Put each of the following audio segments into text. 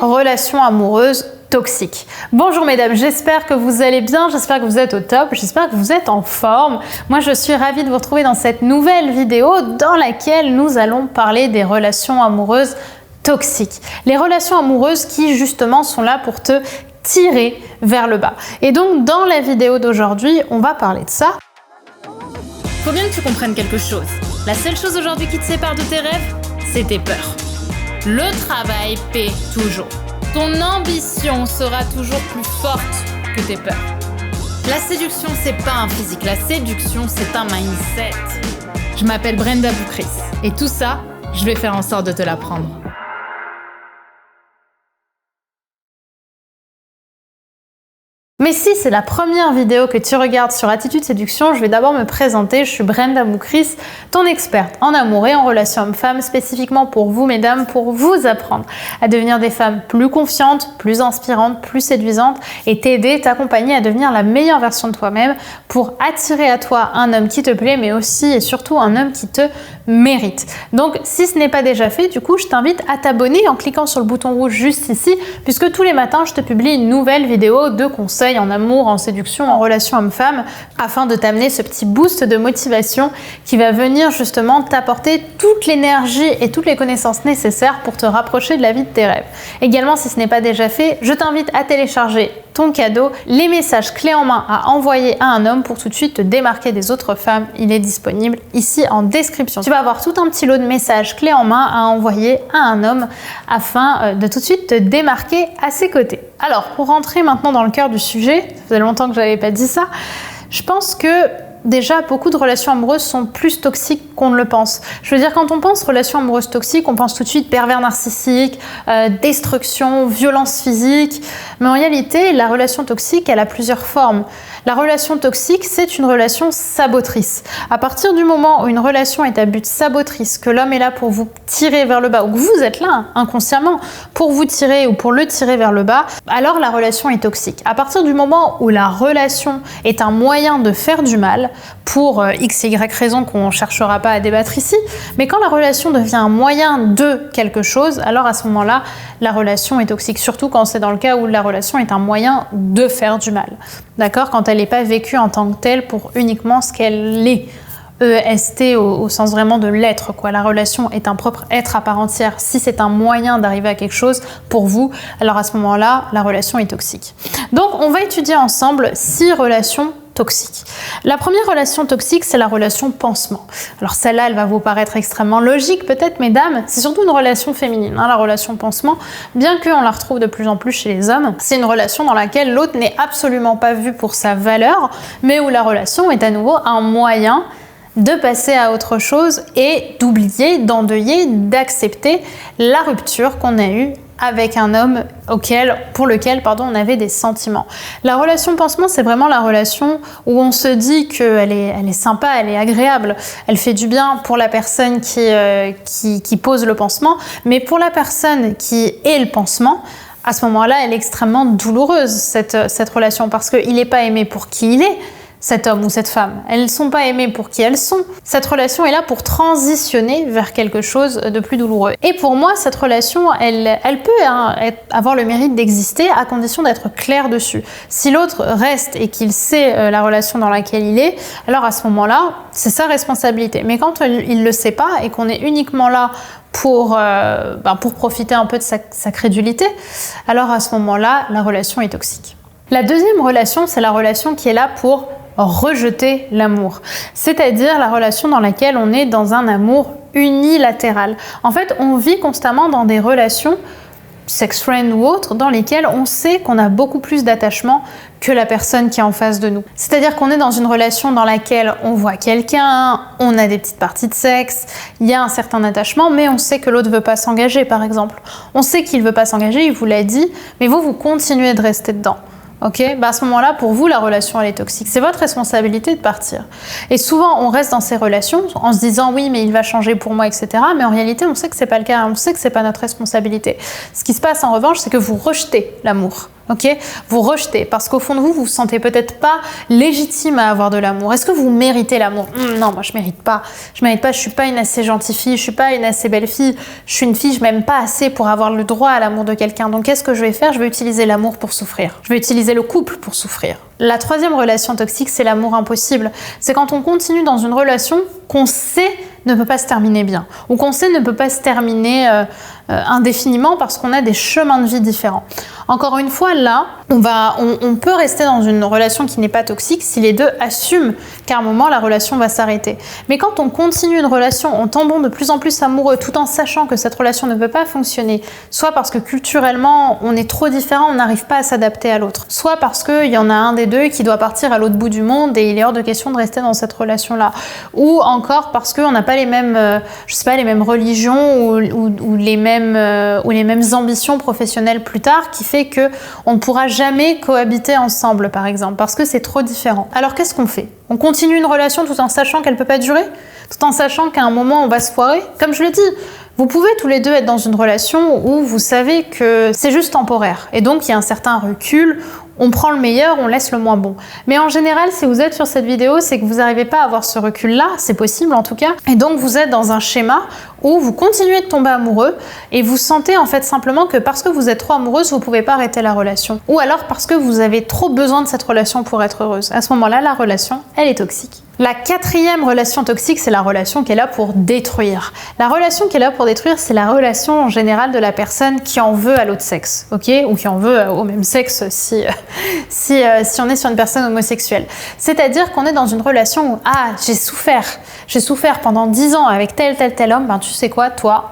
relations amoureuses toxiques. Bonjour mesdames, j'espère que vous allez bien, j'espère que vous êtes au top, j'espère que vous êtes en forme. Moi je suis ravie de vous retrouver dans cette nouvelle vidéo dans laquelle nous allons parler des relations amoureuses toxiques. Les relations amoureuses qui justement sont là pour te tirer vers le bas. Et donc dans la vidéo d'aujourd'hui, on va parler de ça. Faut bien que tu comprennes quelque chose. La seule chose aujourd'hui qui te sépare de tes rêves, c'est tes peurs. Le travail paie toujours. Ton ambition sera toujours plus forte que tes peurs. La séduction, c'est pas un physique. La séduction, c'est un mindset. Je m'appelle Brenda Boukris. Et tout ça, je vais faire en sorte de te l'apprendre. Mais si c'est la première vidéo que tu regardes sur Attitude Séduction, je vais d'abord me présenter. Je suis Brenda Boukris, ton experte en amour et en relations hommes-femmes, spécifiquement pour vous, mesdames, pour vous apprendre à devenir des femmes plus confiantes, plus inspirantes, plus séduisantes et t'aider, t'accompagner à devenir la meilleure version de toi-même pour attirer à toi un homme qui te plaît, mais aussi et surtout un homme qui te mérite. Donc, si ce n'est pas déjà fait, du coup, je t'invite à t'abonner en cliquant sur le bouton rouge juste ici, puisque tous les matins, je te publie une nouvelle vidéo de conseils en amour, en séduction, en relation homme-femme, afin de t'amener ce petit boost de motivation qui va venir justement t'apporter toute l'énergie et toutes les connaissances nécessaires pour te rapprocher de la vie de tes rêves. Également, si ce n'est pas déjà fait, je t'invite à télécharger ton cadeau, les messages clés en main à envoyer à un homme pour tout de suite te démarquer des autres femmes. Il est disponible ici en description. Tu vas avoir tout un petit lot de messages clés en main à envoyer à un homme afin de tout de suite te démarquer à ses côtés. Alors, pour rentrer maintenant dans le cœur du sujet, ça faisait longtemps que je n'avais pas dit ça, je pense que déjà, beaucoup de relations amoureuses sont plus toxiques qu'on ne le pense. Je veux dire, quand on pense relations amoureuses toxiques, on pense tout de suite pervers narcissique, destruction, violence physique. Mais en réalité, la relation toxique, elle a plusieurs formes. La relation toxique, c'est une relation sabotrice. À partir du moment où une relation est à but sabotrice, que l'homme est là pour vous tirer vers le bas, ou que vous êtes là, inconsciemment, pour vous tirer ou pour le tirer vers le bas, alors la relation est toxique. À partir du moment où la relation est un moyen de faire du mal, pour x et y raison qu'on ne cherchera pas à débattre ici, mais quand la relation devient un moyen de quelque chose, alors à ce moment-là, la relation est toxique, surtout quand c'est dans le cas où la relation est un moyen de faire du mal. D'accord ? Quand elle n'est pas vécue en tant que telle pour uniquement ce qu'elle est. EST au sens vraiment de l'être, quoi. La relation est un propre être à part entière. Si c'est un moyen d'arriver à quelque chose pour vous, alors à ce moment-là, la relation est toxique. Donc, on va étudier ensemble 6 relations toxiques. La première relation toxique, c'est la relation pansement. Alors celle-là, elle va vous paraître extrêmement logique, peut-être, mesdames. C'est surtout une relation féminine, hein, la relation pansement, bien qu'on la retrouve de plus en plus chez les hommes. C'est une relation dans laquelle l'autre n'est absolument pas vu pour sa valeur, mais où la relation est à nouveau un moyen de passer à autre chose et d'oublier, d'endeuiller, d'accepter la rupture qu'on a eue avec un homme pour lequel on avait des sentiments. La relation pansement, c'est vraiment la relation où on se dit qu'elle est sympa, elle est agréable, elle fait du bien pour la personne qui pose le pansement, mais pour la personne qui est le pansement, à ce moment-là, elle est extrêmement douloureuse, cette relation, parce qu'il n'est pas aimé pour qui il est, cet homme ou cette femme. Elles ne sont pas aimées pour qui elles sont. Cette relation est là pour transitionner vers quelque chose de plus douloureux. Et pour moi, cette relation, elle peut avoir le mérite d'exister à condition d'être clair dessus. Si l'autre reste et qu'il sait la relation dans laquelle il est, alors à ce moment-là, c'est sa responsabilité. Mais quand il ne le sait pas et qu'on est uniquement là pour profiter un peu de sa crédulité, alors à ce moment-là, la relation est toxique. La deuxième relation, c'est la relation qui est là pour rejeter l'amour, c'est-à-dire la relation dans laquelle on est dans un amour unilatéral. En fait, on vit constamment dans des relations sex friend ou autres, dans lesquelles on sait qu'on a beaucoup plus d'attachement que la personne qui est en face de nous. C'est-à-dire qu'on est dans une relation dans laquelle on voit quelqu'un, on a des petites parties de sexe, il y a un certain attachement, mais on sait que l'autre ne veut pas s'engager, par exemple. On sait qu'il ne veut pas s'engager, il vous l'a dit, mais vous continuez de rester dedans. Ok, à ce moment-là, pour vous, la relation, elle est toxique. C'est votre responsabilité de partir. Et souvent, on reste dans ces relations en se disant oui, mais il va changer pour moi, etc. Mais en réalité, on sait que c'est pas le cas. On sait que c'est pas notre responsabilité. Ce qui se passe en revanche, c'est que vous rejetez l'amour. ok? Vous rejetez parce qu'au fond de vous, vous vous sentez peut-être pas légitime à avoir de l'amour. Est-ce que vous méritez l'amour? Non, moi je mérite pas. Je mérite pas, je suis pas une assez gentille fille, je suis pas une assez belle fille, je suis une fille, je m'aime pas assez pour avoir le droit à l'amour de quelqu'un. Donc qu'est-ce que je vais faire? Je vais utiliser l'amour pour souffrir. Je vais utiliser le couple pour souffrir. La troisième relation toxique, c'est l'amour impossible. C'est quand on continue dans une relation qu'on sait ne peut pas se terminer bien, ou qu'on sait ne peut pas se terminer indéfiniment parce qu'on a des chemins de vie différents. Encore une fois, là, on peut rester dans une relation qui n'est pas toxique si les deux assument qu'à un moment, la relation va s'arrêter. Mais quand on continue une relation en tombant de plus en plus amoureux, tout en sachant que cette relation ne peut pas fonctionner, soit parce que culturellement, on est trop différents, on n'arrive pas à s'adapter à l'autre, soit parce qu'il y en a un des deux qui doit partir à l'autre bout du monde et il est hors de question de rester dans cette relation-là, ou encore parce qu'on n'a pas les mêmes, je sais pas, les mêmes religions ou les mêmes ambitions professionnelles plus tard, qui fait que on ne pourra jamais cohabiter ensemble, par exemple, parce que c'est trop différent. Alors qu'est-ce qu'on fait? On continue une relation tout en sachant qu'elle peut pas durer, tout en sachant qu'à un moment on va se foirer. Comme je le dis, vous pouvez tous les deux être dans une relation où vous savez que c'est juste temporaire, et donc il y a un certain recul. On prend le meilleur, on laisse le moins bon. Mais en général, si vous êtes sur cette vidéo, c'est que vous n'arrivez pas à avoir ce recul-là, c'est possible en tout cas. Et donc vous êtes dans un schéma où vous continuez de tomber amoureux et vous sentez en fait simplement que parce que vous êtes trop amoureuse, vous ne pouvez pas arrêter la relation. Ou alors parce que vous avez trop besoin de cette relation pour être heureuse. À ce moment-là, la relation, elle est toxique. La quatrième relation toxique, c'est la relation qui est là pour détruire. La relation qui est là pour détruire, c'est la relation en général de la personne qui en veut à l'autre sexe, ok? Ou qui en veut au même sexe si on est sur une personne homosexuelle. C'est-à-dire qu'on est dans une relation où, j'ai souffert pendant 10 ans avec tel homme, ben tu sais quoi, toi,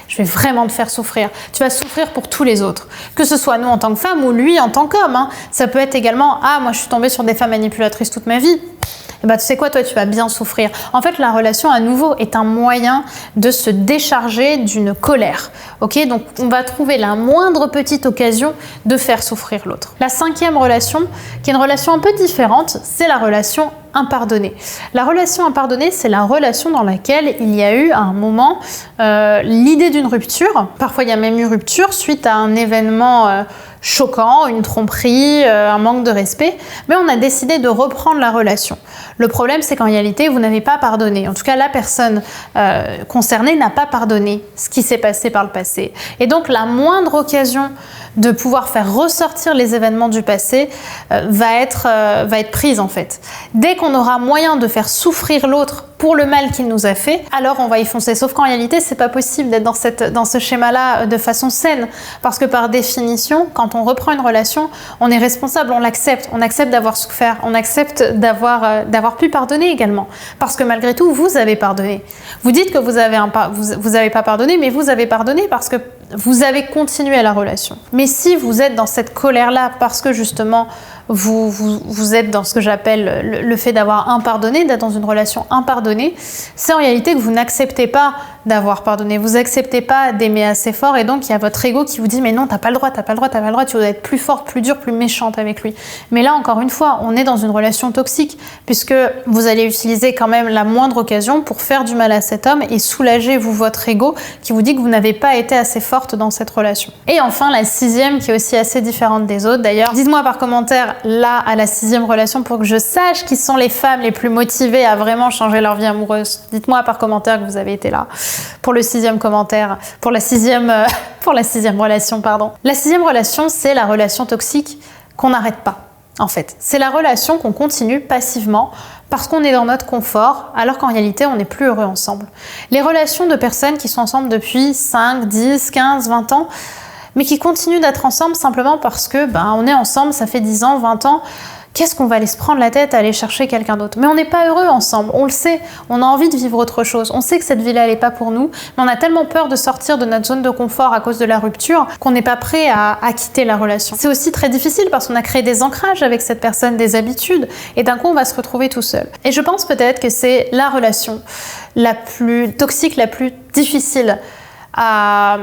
je vais vraiment te faire souffrir. Tu vas souffrir pour tous les autres. Que ce soit nous en tant que femmes ou lui en tant qu'homme, hein. Ça peut être également, moi je suis tombée sur des femmes manipulatrices toute ma vie. Et tu sais quoi, toi tu vas bien souffrir. En fait, la relation à nouveau est un moyen de se décharger d'une colère. Ok, donc on va trouver la moindre petite occasion de faire souffrir l'autre. La cinquième relation, qui est une relation un peu différente, c'est la relation impardonnée. La relation impardonnée, c'est la relation dans laquelle il y a eu à un moment l'idée d'une rupture. Parfois, il y a même eu rupture suite à un événement choquant, une tromperie, un manque de respect, mais on a décidé de reprendre la relation. Le problème, c'est qu'en réalité, vous n'avez pas pardonné. En tout cas, la personne concernée n'a pas pardonné ce qui s'est passé par le passé. Et donc, la moindre occasion de pouvoir faire ressortir les événements du passé va être prise en fait. Dès qu'on aura moyen de faire souffrir l'autre pour le mal qu'il nous a fait, alors on va y foncer. Sauf qu'en réalité, c'est pas possible d'être dans ce schéma-là de façon saine, parce que par définition, quand on reprend une relation, on est responsable, on l'accepte, d'avoir souffert, on accepte d'avoir pu pardonner également, parce que malgré tout, vous avez pardonné. Vous dites que vous avez pas pardonné, mais vous avez pardonné parce que vous avez continué la relation. Mais si vous êtes dans cette colère-là parce que justement vous êtes dans ce que j'appelle le fait d'avoir impardonné, d'être dans une relation impardonnée, c'est en réalité que vous n'acceptez pas d'avoir pardonné, vous n'acceptez pas d'aimer assez fort, et donc il y a votre ego qui vous dit mais non, t'as pas le droit, tu dois être plus forte, plus dure, plus méchante avec lui. Mais là, encore une fois, on est dans une relation toxique, puisque vous allez utiliser quand même la moindre occasion pour faire du mal à cet homme et soulager votre ego qui vous dit que vous n'avez pas été assez forte dans cette relation. Et enfin, la sixième, qui est aussi assez différente des autres d'ailleurs, dites-moi par commentaire là à la sixième relation pour que je sache qui sont les femmes les plus motivées à vraiment changer leur vie amoureuse. Dites-moi par commentaire que vous avez été là pour le sixième commentaire, pour la sixième relation, pardon. La sixième relation, c'est la relation toxique qu'on n'arrête pas, en fait. C'est la relation qu'on continue passivement parce qu'on est dans notre confort, alors qu'en réalité, on n'est plus heureux ensemble. Les relations de personnes qui sont ensemble depuis 5, 10, 15, 20 ans, mais qui continuent d'être ensemble simplement parce que on est ensemble, ça fait 10 ans, 20 ans, qu'est-ce qu'on va aller se prendre la tête à aller chercher quelqu'un d'autre? Mais on n'est pas heureux ensemble, on le sait, on a envie de vivre autre chose, on sait que cette vie-là, elle n'est pas pour nous, mais on a tellement peur de sortir de notre zone de confort à cause de la rupture qu'on n'est pas prêt à quitter la relation. C'est aussi très difficile parce qu'on a créé des ancrages avec cette personne, des habitudes, et d'un coup, on va se retrouver tout seul. Et je pense peut-être que c'est la relation la plus toxique, la plus difficile à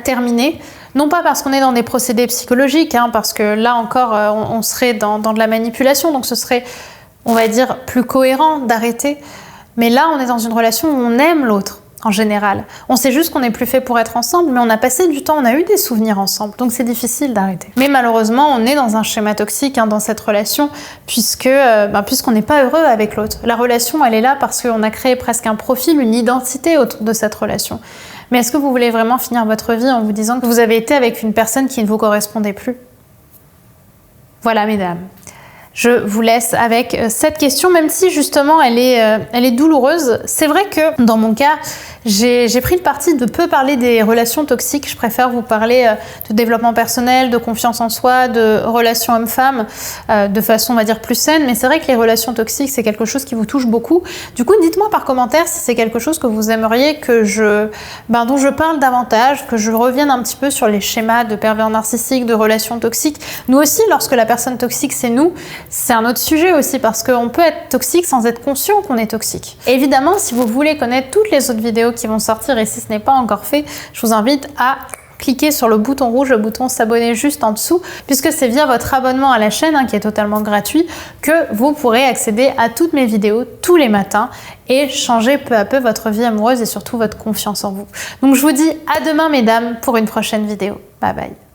terminer. Non pas parce qu'on est dans des procédés psychologiques, parce que là encore, on serait dans de la manipulation, donc ce serait, on va dire, plus cohérent d'arrêter. Mais là, on est dans une relation où on aime l'autre. en général. On sait juste qu'on n'est plus fait pour être ensemble, mais on a passé du temps, on a eu des souvenirs ensemble, donc c'est difficile d'arrêter. Mais malheureusement, on est dans un schéma toxique dans cette relation, puisqu'on n'est pas heureux avec l'autre. La relation, elle est là parce qu'on a créé presque un profil, une identité autour de cette relation. Mais est-ce que vous voulez vraiment finir votre vie en vous disant que vous avez été avec une personne qui ne vous correspondait plus? Voilà, mesdames. Je vous laisse avec cette question, même si justement elle est douloureuse. C'est vrai que dans mon cas, j'ai pris le parti de peu parler des relations toxiques. Je préfère vous parler de développement personnel, de confiance en soi, de relations hommes-femmes, de façon, on va dire, plus saine. Mais c'est vrai que les relations toxiques, c'est quelque chose qui vous touche beaucoup. Du coup, dites-moi par commentaire si c'est quelque chose que vous aimeriez que dont je parle davantage, que je revienne un petit peu sur les schémas de pervers narcissiques, de relations toxiques. Nous aussi, lorsque la personne toxique, c'est nous, c'est un autre sujet aussi parce qu'on peut être toxique sans être conscient qu'on est toxique. Et évidemment, si vous voulez connaître toutes les autres vidéos qui vont sortir et si ce n'est pas encore fait, je vous invite à cliquer sur le bouton rouge, le bouton s'abonner juste en dessous, puisque c'est via votre abonnement à la chaîne, qui est totalement gratuit, que vous pourrez accéder à toutes mes vidéos tous les matins et changer peu à peu votre vie amoureuse et surtout votre confiance en vous. Donc je vous dis à demain mesdames pour une prochaine vidéo. Bye bye.